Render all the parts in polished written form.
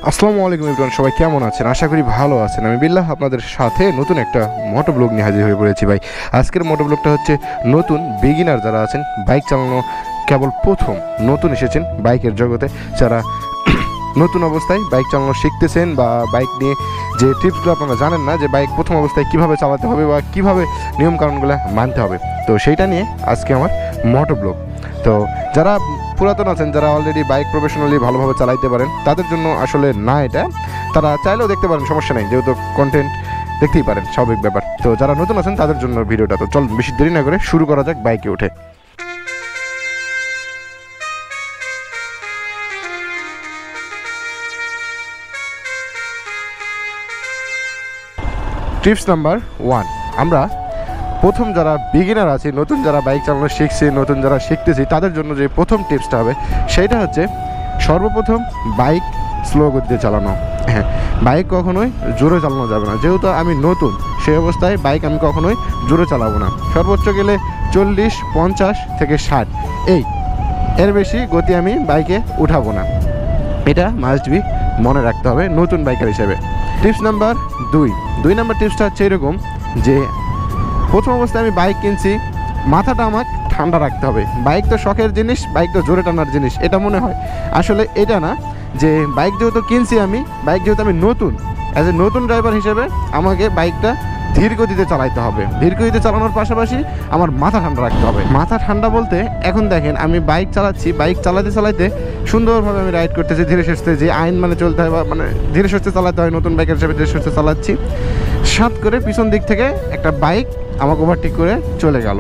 আসসালামু আলাইকুম এভরিওয়ান, সবাই কেমন আছেন? আশা করি ভালো আছেন। আমি বিল্লাহ আপনাদের সাথে নতুন একটা মোটো ব্লগ নিয়ে হাজির হয়ে পড়েছি ভাই। আজকের মোটো ব্লগটা হচ্ছে নতুন বিগিনার যারা আছেন, বাইক চালানো কেবল প্রথম নতুন এসেছেন বাইকের জগতে, যারা নতুন অবস্থায় বাইক চালানো শিখতেছেন বা বাইক নিয়ে যে টিপসগুলো আপনারা জানেন না, যে বাইক প্রথম অবস্থায় কীভাবে চালাতে হবে বা কীভাবে নিয়মকানুনগুলো মানতে হবে, তো সেইটা নিয়ে আজকে আমার মোটো ব্লগ। তো যারা পুরাতন আছেন, যারা অলরেডি বাইক প্রফেশনালি ভালোভাবে চালাইতে পারেন, তাদের জন্য আসলে না এটা, তারা চাইলেও দেখতে পারেন, সমস্যা নেই, যেহেতু কন্টেন্ট দেখতেই পারেন, স্বাভাবিক ব্যাপার। তো যারা নতুন আছেন তাদের জন্য ভিডিওটা। তো চল বেশি দেরি না করে শুরু করা যাক বাইকে উঠে। টিপস নাম্বার 1, আমরা প্রথম যারা বিগিনার আছি, নতুন যারা বাইক চালানো শিখছি, নতুন যারা শিখতেছি, তাদের জন্য যে প্রথম টিপসটা হবে সেইটা হচ্ছে সর্বপ্রথম বাইক স্লো গতিতে চালানো। হ্যাঁ, বাইক কখনোই জোরে চালানো যাবে না। যেহেতু আমি নতুন, সেই অবস্থায় বাইক আমি কখনোই জোরে চালাবো না। সর্বোচ্চ গেলে 40, 50 থেকে 60, এর বেশি গতি আমি বাইকে উঠাবো না। এটা মাস্ট বি মনে রাখতে হবে নতুন বাইকার হিসেবে। টিপস নাম্বার 2 নাম্বার টিপসটা হচ্ছে এরকম যে প্রথম অবস্থায় আমি বাইক কিনছি, মাথাটা আমাকে ঠান্ডা রাখতে হবে। বাইক তো শখের জিনিস, বাইক তো জোরে টানার জিনিস, এটা মনে হয়। আসলে এটা না, যে বাইক যেহেতু কিনছি আমি, বাইক যেহেতু আমি নতুন, অ্যাজ এ নতুন ড্রাইভার হিসেবে আমাকে বাইকটা ধীর গতিতে চালাইতে হবে। ধীর গতিতে চালানোর পাশাপাশি আমার মাথা ঠান্ডা রাখতে হবে। মাথা ঠান্ডা বলতে, এখন দেখেন আমি বাইক চালাচ্ছি, বাইক চালাতে চালাতে সুন্দরভাবে আমি রাইড করতেছি, ধীরে সুস্থে, যে আইন মানে চলতে হয় বা মানে ধীরে সুস্থে চালাতে হয়, নতুন বাইকের হিসেবে ধীরে সুস্থে চালাচ্ছি। সাত করে পিছন দিক থেকে একটা বাইক আমাকে ওভারটেক করে চলে গেল।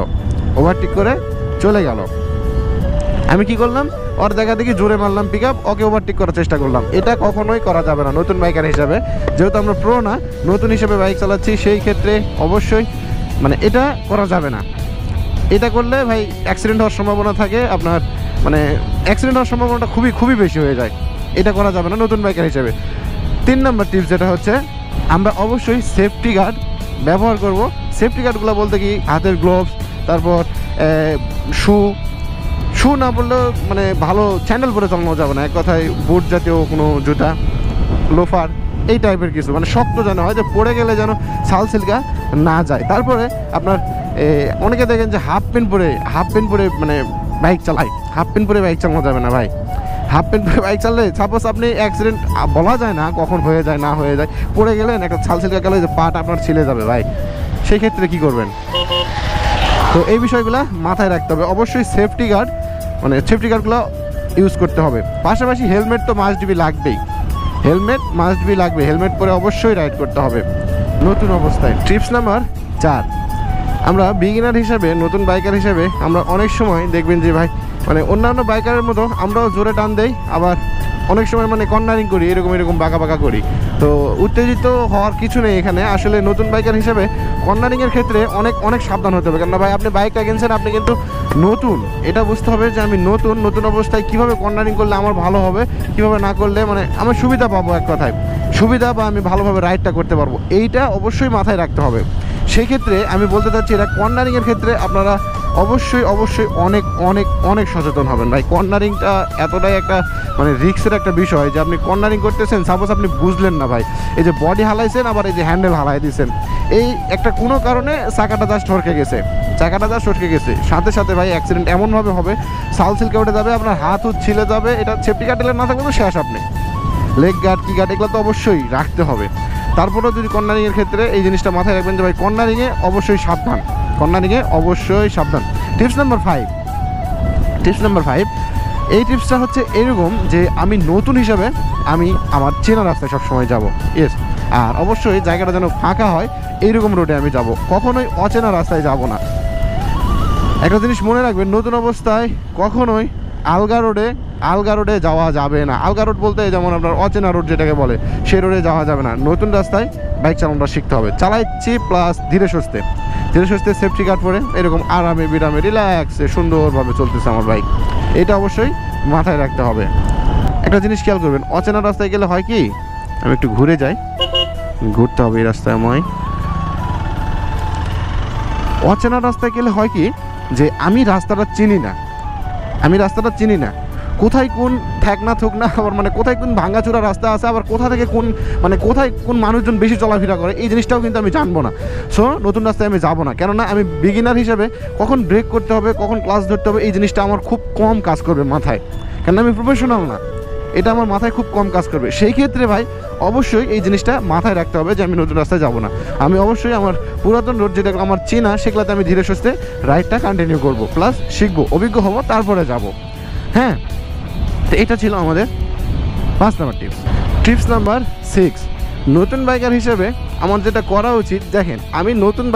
আমি কি করলাম? ওর জায়গা থেকে জোরে মারলাম পিক আপ, ওকে ওভারটেক করার চেষ্টা করলাম। এটা কখনোই করা যাবে না নতুন বাইকার হিসাবে। যেহেতু আমরা প্রো না, নতুন হিসেবে বাইক চালাচ্ছি, সেই ক্ষেত্রে অবশ্যই মানে এটা করা যাবে না। এটা করলে ভাই অ্যাক্সিডেন্ট হওয়ার সম্ভাবনা থাকে, আপনার মানে অ্যাক্সিডেন্ট হওয়ার সম্ভাবনাটা খুবই বেশি হয়ে যায়। এটা করা যাবে না নতুন বাইকার হিসেবে। 3 নম্বর টিপস যেটা হচ্ছে, আমরা অবশ্যই সেফটি গার্ড ব্যবহার করব। সেফটি গার্ডগুলো বলতে কি, হাতের গ্লোভস, তারপর শু না বললেও মানে ভালো স্যান্ডেল পরে চালানো যাবে না, এক কথায় বুট জাতীয় কোনো জুতা, লোফার, এই টাইপের কিছু, মানে শক্ত যেন হয়, যে পড়ে গেলে যেন সালসিলকা না যায়। তারপরে আপনার অনেকে দেখেন যে হাফ প্যান্ট পরে মানে বাইক চালায়। হাফ প্যান্ট পরে বাইক চালানো যাবে না ভাই। হাফ প্যান্ট পরে বাইক চালালে সাপোজ আপনি অ্যাক্সিডেন্ট বলা যায় না কখন হয়ে যায় না হয়ে যায়, পড়ে গেলেন, একটা সালসিলকা গেলে যে পাটা আপনার ছিলে যাবে ভাই, সেই ক্ষেত্রে কি করবেন? তো এই বিষয়গুলো মাথায় রাখতে হবে। অবশ্যই সেফটি গার্ডগুলো ইউজ করতে হবে। পাশাপাশি হেলমেট তো মাস্ট বি লাগবেই। হেলমেট পরে অবশ্যই রাইড করতে হবে নতুন অবস্থায়। টিপস নাম্বার 4, আমরা বিগিনার হিসাবে, নতুন বাইকার হিসাবে আমরা অনেক সময় দেখবেন যে ভাই মানে অন্যান্য বাইকারের মতো আমরাও জোরে টান দেই, আবার অনেক সময় মানে কর্নারিং করি, এরকম বাঁকা করি। তো উত্তেজিত হওয়ার কিছু নেই এখানে। আসলে নতুন বাইকার হিসেবে কর্নারিংয়ের ক্ষেত্রে অনেক সাবধান হতে হবে। কেননা ভাই আপনি বাইকটা কিনছেন, আপনি কিন্তু নতুন, এটা বুঝতে হবে যে আমি নতুন অবস্থায় কীভাবে কর্নারিং করলে আমার ভালো হবে, কীভাবে না করলে মানে আমার সুবিধা পাবো, এক কথায় সুবিধা, বা আমি ভালোভাবে রাইডটা করতে পারবো, এইটা অবশ্যই মাথায় রাখতে হবে। সেই ক্ষেত্রে আমি বলতে চাচ্ছি, এটা কর্নারিংয়ের ক্ষেত্রে আপনারা অবশ্যই অনেক সচেতন হবেন ভাই। কর্নারিংটা এতটাই একটা মানে রিস্কের একটা বিষয়, যে আপনি কর্নারিং করতেছেন, সাপোজ আপনি বুঝলেন না ভাই, এই যে বডি হালাইছেন, আবার এই যে হ্যান্ডেল হালাই দিয়েছেন, এই একটা কোনো কারণে চাকাটা জাস্ট সরকে গেছে, সাথে সাথে ভাই অ্যাক্সিডেন্ট এমনভাবে হবে, সালসিলকে উঠে যাবে, আপনার হাত ছিলে যাবে। এটা সেফটি গার্ড না থাকলে তো শেষ। আপনি লেগ গার্ড, কি গার্ড, এগুলো তো অবশ্যই রাখতে হবে। তারপরেও যদি কর্নারিংয়ের ক্ষেত্রে এই জিনিসটা মাথায় রাখবেন যে ভাই কর্নারিংয়ে অবশ্যই সাবধান। টিপস নাম্বার 5, এই টিপসটা হচ্ছে এরকম যে আমি নতুন হিসাবে আমি আমার চেনা রাস্তায় সবসময় যাব। আর অবশ্যই জায়গাটা যেন ফাঁকা হয়, এইরকম রোডে আমি যাব, কখনোই অচেনা রাস্তায় যাব না। একটা জিনিস মনে রাখবেন, নতুন অবস্থায় কখনোই আলগা রোডে যাওয়া যাবে না। আলগা রোড বলতে যেমন আপনার অচেনা রোড যেটাকে বলে, সেই রোডে যাওয়া যাবে না। নতুন রাস্তায় বাইক চালানোটা শিখতে হবে। চালাচ্ছি প্লাস ধীরে সুস্থে সেফটি গার্ড পরে এরকম আরামে বিরামে রিল্যাক্সে সুন্দরভাবে চলতেছে আমার বাইক, এটা অবশ্যই মাথায় রাখতে হবে। একটা জিনিস খেয়াল করবেন, অচেনা রাস্তায় গেলে হয় কি, আমি একটু ঘুরতে হবে এই রাস্তায় আমায়। অচেনা রাস্তায় গেলে হয় কি, যে আমি রাস্তাটা চিনি না, কোথায় কোন ঠেক না থুক না, আবার মানে কোথায় কোন ভাঙাচোরা রাস্তা আছে, আবার কোথা থেকে কোন মানে কোথায় কোন মানুষজন বেশি চলাফেরা করে, এই জিনিসটাও কিন্তু আমি জানবো না। সো নতুন রাস্তায় আমি যাবো না, কেননা আমি বিগিনার হিসেবে কখন ব্রেক করতে হবে, কখন ক্লাস ধরতে হবে, এই জিনিসটা আমার খুব কম কাজ করবে মাথায়, কেননা আমি প্রফেশনাল না, এটা আমার মাথায় খুব কম কাজ করবে। সেই ক্ষেত্রে ভাই অবশ্যই এই জিনিসটা মাথায় রাখতে হবে যে আমি নতুন রাস্তায় যাব না, আমি অবশ্যই আমার পুরাতন রোড যেটা আমার চেনা সেগুলোতে আমি ধীরে সুস্থে রাইডটা কন্টিনিউ করব, প্লাস শিখবো, অভিজ্ঞ হবো, তারপরে যাব। হ্যাঁ, তো এটা ছিল আমাদের 5 নম্বর টিপস। টিপস নাম্বার 6, নতুন বাইকার হিসেবে আমার যেটা করা উচিত, দেখেন আমি নতুন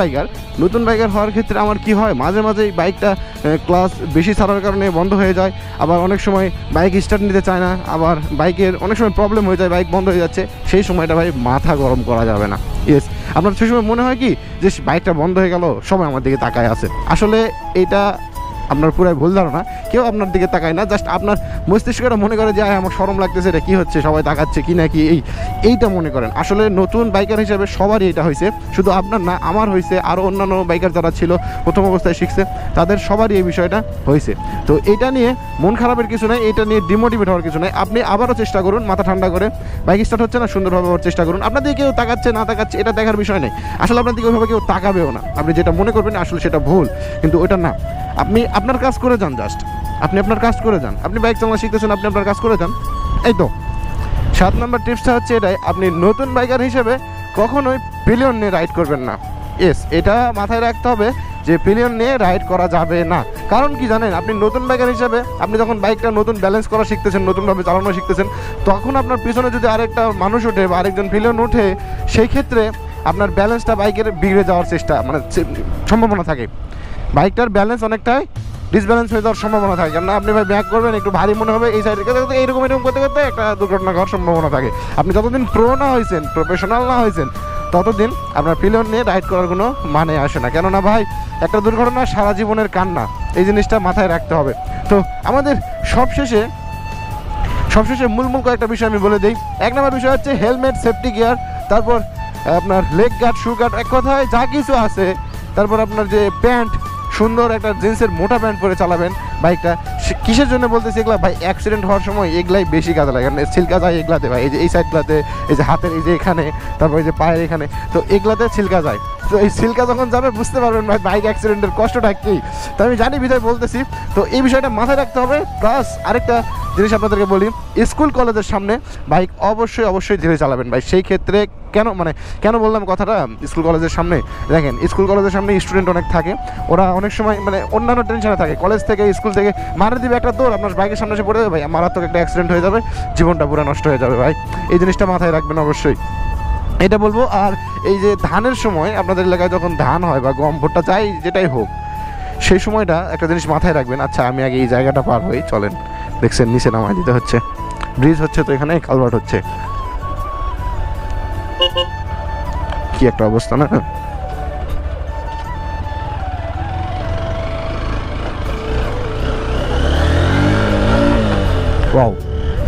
বাইকার হওয়ার ক্ষেত্রে আমার কি হয়, মাঝে মাঝে বাইকটা ক্লাস বেশি ছাড়ার কারণে বন্ধ হয়ে যায়, আবার অনেক সময় বাইক স্টার্ট নিতে চায় না, আবার বাইকের অনেক সময় প্রবলেম হয়ে যায়, বাইক বন্ধ হয়ে যাচ্ছে, সেই সময়টা ভাই মাথা গরম করা যাবে না। ইয়েস, আপনার সেই সময় মনে হয় কি যে বাইকটা বন্ধ হয়ে গেল, সবাই আমার দিকে তাকায় আছে, আসলে এটা আপনার পুরাই ভুল ধারণা, কেউ আপনার দিকে তাকায় না, জাস্ট আপনার মস্তিষ্কটা মনে করে যে আমার শরম লাগতেছে, এটা কী হচ্ছে, সবাই তাকাচ্ছে কি না কি, এইটা মনে করেন। আসলে নতুন বাইকার হিসেবে সবারই এটা হয়েছে, শুধু আপনার না, আমার হয়েছে, আরও অন্যান্য বাইকার যারা ছিল প্রথম অবস্থায় শিখছে তাদের সবারই এই বিষয়টা হয়েছে। তো এটা নিয়ে মন খারাপের কিছু নাই, এটা নিয়ে ডিমোটিভেট হওয়ার কিছু নাই, আপনি আবারও চেষ্টা করুন, মাথা ঠান্ডা করে, বাইক স্টার্ট হচ্ছে না, সুন্দরভাবে আবার চেষ্টা করুন, আপনার দিকে কেউ তাকাচ্ছে না তাকাচ্ছে এটা দেখার বিষয় নেই, আসলে আপনার দিকে ওইভাবে কেউ তাকাবেও না, আপনি যেটা মনে করবেন আসলে সেটা ভুল, কিন্তু ওটা না, আপনি আপনার কাজ করে যান, জাস্ট আপনি আপনার কাজ করে যান, আপনি বাইক চালানো শিখতেছেন, আপনি আপনার কাজ করে যান, এই তো। 7 নম্বর টিপসটা হচ্ছে এটাই, আপনি নতুন বাইকার হিসেবে কখনোই পিলিয়ন নিয়ে রাইড করবেন না। ইয়েস, এটা মাথায় রাখতে হবে যে পিলিয়ন নিয়ে রাইড করা যাবে না। কারণ কি জানেন, আপনি নতুন বাইকার হিসেবে আপনি যখন বাইকটা নতুন ব্যালেন্স করা শিখতেছেন, নতুনভাবে চালানো শিখতেছেন, তখন আপনার পিছনে যদি আরেকটা মানুষ ওঠে বা আরেকজন পিলিয়ন ওঠে, সেই ক্ষেত্রে আপনার ব্যালেন্সটা বাইকের বিগড়ে যাওয়ার মানে সম্ভাবনা থাকে, বাইকটার ব্যালেন্স অনেকটাই ডিসব্যালেন্স হয়ে যাওয়ার সম্ভাবনা থাকে, কেননা আপনি ভাই ব্যাক করবেন, একটু ভারী মনে হবে, এই সাইডে এইরকম করতে করতে একটা দুর্ঘটনা ঘটার সম্ভাবনা থাকে। আপনি যতদিন প্রো না হয়েছেন, প্রফেশনাল না হয়েছেন, ততদিন আপনার পিলিয়ন নিয়ে রাইড করার কোনো মানে আসে না, কেননা ভাই একটা দুর্ঘটনা সারা জীবনের কান্না, এই জিনিসটা মাথায় রাখতে হবে। তো আমাদের সবশেষে মূল কয়েকটা বিষয় আমি বলে দিই। 1 নম্বর বিষয় হচ্ছে হেলমেট, সেফটি গিয়ার, তারপর আপনার লেগ গার্ড, শু গার্ড, এক কথায় যা কিছু আছে, তারপর আপনার যে প্যান্ট, সুন্দর একটা জিন্সের মোটা প্যান্ট পরে চালাবেন বাইকটা। কিসের জন্য বলতেছি এগুলা ভাই, অ্যাক্সিডেন্ট হওয়ার সময় এগুলাই বেশি কাজে লাগে, কারণ ছিলকা যায় এগুলাতে ভাই, এই যে এই সাইডগুলাতে, এই যে হাতের এই যে এখানে, তারপর এই যে পায়ের এখানে, তো এগুলাতে ছিলকা যায়। তো এই ছিলকা যখন যাবে বুঝতে পারবেন ভাই বাইক অ্যাক্সিডেন্টের কষ্টটা কী। তো আমি জানি বিধায় বলতেছি, তো এই বিষয়টা মাথায় রাখতে হবে। প্লাস আরেকটা জিনিস আপনাদেরকে বলি, স্কুল কলেজের সামনে বাইক অবশ্যই ধীরে চালাবেন ভাই। সেই ক্ষেত্রে কেন বললাম কথাটা স্কুল কলেজের সামনে, দেখেন স্কুল কলেজের সামনে স্টুডেন্ট অনেক থাকে, ওরা অনেক সময় অন্যান্য টেনশনে থাকে, কলেজ থেকে স্কুল থেকে মারে দিবে একটা দৌড়, আপনার বাইকের সামনে এসে পড়ে যাবে ভাই, মারাত্মক একটা অ্যাক্সিডেন্ট হয়ে যাবে, জীবনটা পুরো নষ্ট হয়ে যাবে ভাই। এই জিনিসটা মাথায় রাখবেন অবশ্যই, এটা বলবো। আর এই যে ধানের সময় আপনাদের এলাকায় যখন ধান হয় বা গম, ভুট্টা, চাই যেটাই হোক, সেই সময়টা একটা জিনিস মাথায় রাখবেন। আচ্ছা, আমি আগে এই জায়গাটা পার হই, চলেন, দেখছেন নিচে নামায় দিতে হচ্ছে, ব্রিজ হচ্ছে, তো এখানে কালভার্ট হচ্ছে, কি একটা অবস্থা না। ওয়াও,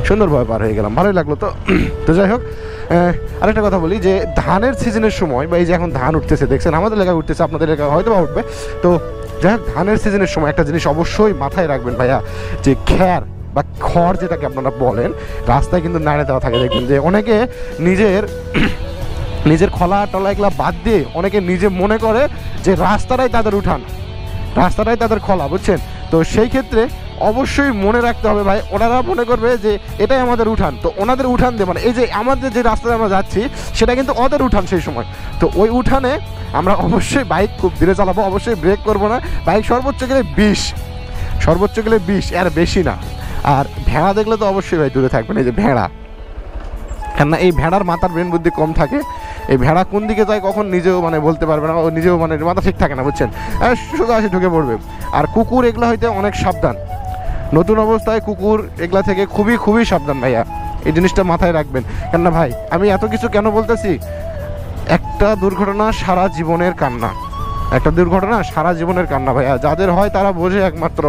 সুন্দরভাবে পার হয়ে গেলাম, ভালোই লাগলো। তো যাই হোক, আরেকটা কথা বলি যে ধানের সিজনের সময়, বা এই যে এখন ধান উঠতেছে, দেখছেন আমাদের এলাকায় উঠতেছে, আপনাদের এলাকায় হয়তো বা উঠবে, তো যাই হোক ধানের সিজনের সময় একটা জিনিস অবশ্যই মাথায় রাখবেন ভাইয়া, যে খ্যার বা খড় যেটাকে আপনারা বলেন, রাস্তায় কিন্তু নাড়ে দেওয়া থাকে। দেখবেন যে অনেকে নিজের খোলা টলা এগুলা বাদ দিয়ে অনেকে নিজে মনে করে যে রাস্তাটাই তাদের উঠান, রাস্তাটাই তাদের খোলা, বুঝছেন। তো সেই ক্ষেত্রে অবশ্যই মনে রাখতে হবে ভাই, ওনারা মনে করবে যে এটাই আমাদের উঠান, তো ওনাদের উঠান দিয়ে মানে এই যে আমাদের যে রাস্তায় আমরা যাচ্ছি সেটা কিন্তু ওদের উঠান সেই সময়। তো ওই উঠানে আমরা অবশ্যই বাইক খুব ধীরে চালাবো, অবশ্যই ব্রেক করবো না, বাইক সর্বোচ্চ গেলে 20 আর বেশি না। আর ভেড়া দেখলে তো অবশ্যই ভাই দূরে থাকবেন, এই যে ভেড়া, কেননা এই ভেড়ার মাথার ব্রেন বুদ্ধি কম থাকে, এই ভেড়া কোন দিকে যায় কখন নিজেও বলতে পারবে না, ও নিজেও মাথা ঠিক থাকে না, বুঝছেন, শুধু আসে ঢুকে পড়বে। আর কুকুর এগুলো হইতে অনেক সাবধান, নতুন অবস্থায় কুকুর এগুলা থেকে খুবই সাবধান ভাইয়া, এই জিনিসটা মাথায় রাখবেন। কেননা ভাই আমি এত কিছু কেন বলতেছি, একটা দুর্ঘটনা সারা জীবনের কান্না, ভাইয়া, যাদের হয় তারা বোঝে একমাত্র।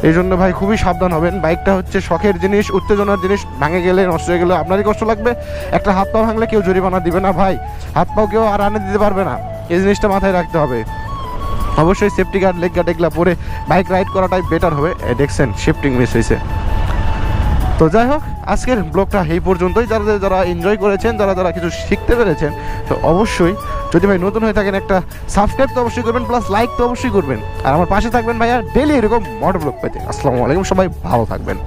এই জন্য ভাই খুবই সাবধান হবেন, বাইকটা হচ্ছে শখের জিনিস, উত্তেজনার জিনিস, ভাঙে গেলে নষ্ট হয়ে গেলে আপনারই কষ্ট লাগবে, একটা হাত পা ভাঙলে কেউ জরিমানা দিবে না ভাই, হাত পাও কেউ আর আনে দিতে পারবে না, এই জিনিসটা মাথায় রাখতে হবে। অবশ্যই সেফটি গার্ড, লেগ গার্ড এগুলো পরে বাইক রাইড করাটাই বেটার হবে। দেখছেন শিফটিং মিস হয়েছে, তো যাই হোক, আজকের ব্লগটা এই পর্যন্তই। যারা এনজয় করেছেন, যারা কিছু শিখতে পেরেছেন, তো অবশ্যই যদি ভাই নতুন হয়ে থাকেন একটা সাবস্ক্রাইব তো অবশ্যই করবেন, প্লাস লাইক তো অবশ্যই করবেন, আর আমার পাশে থাকবেন ভাইয়া ডেলি এরকম মোটর ব্লগ পেতে। আসসালামু আলাইকুম, সবাই ভালো থাকবেন।